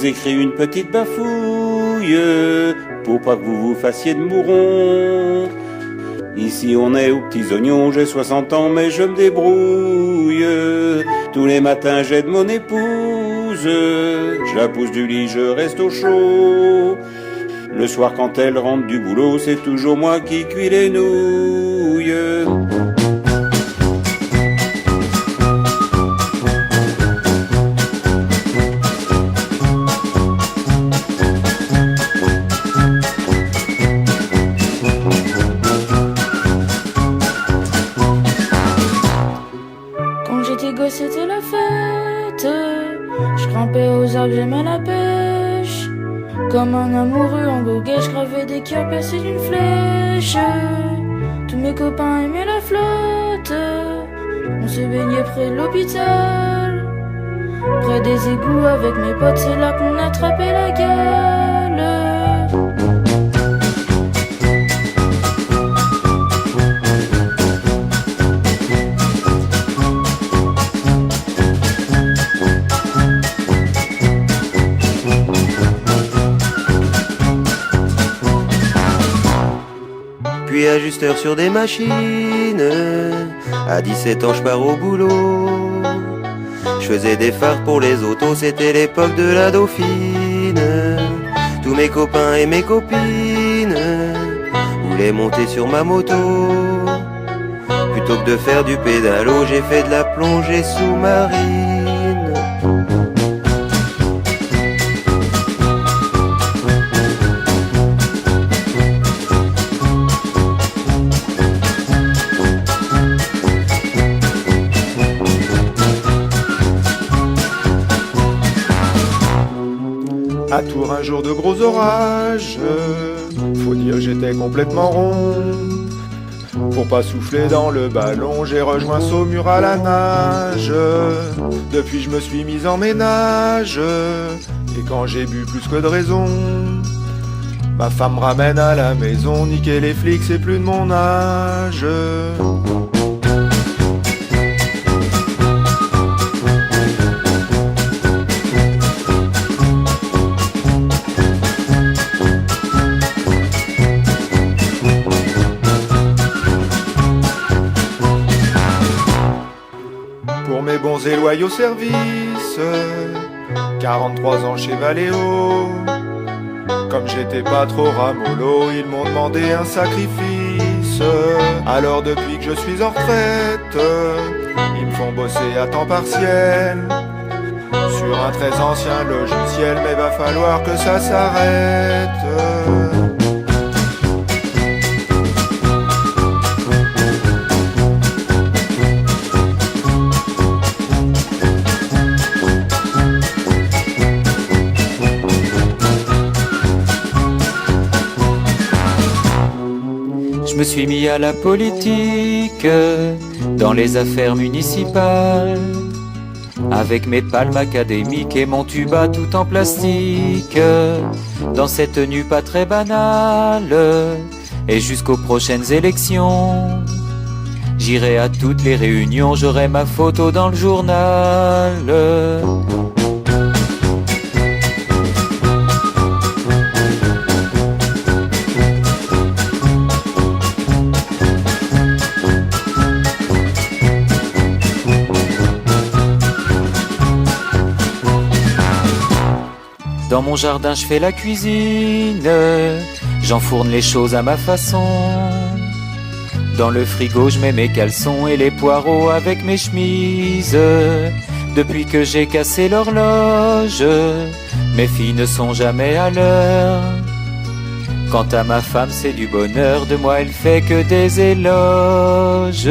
écris une petite bafouille pour pas que vous vous fassiez de mouron. Ici on est aux petits oignons, j'ai 60 ans mais je me débrouille. Tous les matins j'aide mon épouse, je la pousse du lit, je reste au chaud. Le soir quand elle rentre du boulot, c'est toujours moi qui cuis les nouilles. Quand j'étais gosse, c'était la fête. Je grimpais aux arbres, j'aimais la pêche. Comme un amoureux en goguet, je gravais des cœurs percés d'une flèche. Tous mes copains aimaient la flotte. On se baignait près de l'hôpital. Près des égouts avec mes potes, c'est là qu'on attrapait la gale. Puis ajusteur sur des machines. À 17 ans je pars au boulot. Je faisais des phares pour les autos, c'était l'époque de la Dauphine. Tous mes copains et mes copines voulaient monter sur ma moto. Plutôt que de faire du pédalo, j'ai fait de la plongée sous-marine. À Tours, un jour de gros orage, faut dire j'étais complètement rond. Pour pas souffler dans le ballon, j'ai rejoint Saumur à la nage. Depuis je me suis mis en ménage, et quand j'ai bu plus que de raison, ma femme me ramène à la maison. Niquer les flics, c'est plus de mon âge. Pour mes bons et loyaux services, 43 ans chez Valeo. Comme j'étais pas trop ramollo, ils m'ont demandé un sacrifice. Alors depuis que je suis en retraite, ils me font bosser à temps partiel sur un très ancien logiciel, mais va falloir que ça s'arrête. Je me suis mis à la politique, dans les affaires municipales, avec mes palmes académiques et mon tuba tout en plastique, dans cette tenue pas très banale, et jusqu'aux prochaines élections, j'irai à toutes les réunions, j'aurai ma photo dans le journal. Dans mon jardin je fais la cuisine, j'enfourne les choses à ma façon. Dans le frigo je mets mes caleçons et les poireaux avec mes chemises. Depuis que j'ai cassé l'horloge, mes filles ne sont jamais à l'heure. Quant à ma femme c'est du bonheur, de moi elle fait que des éloges.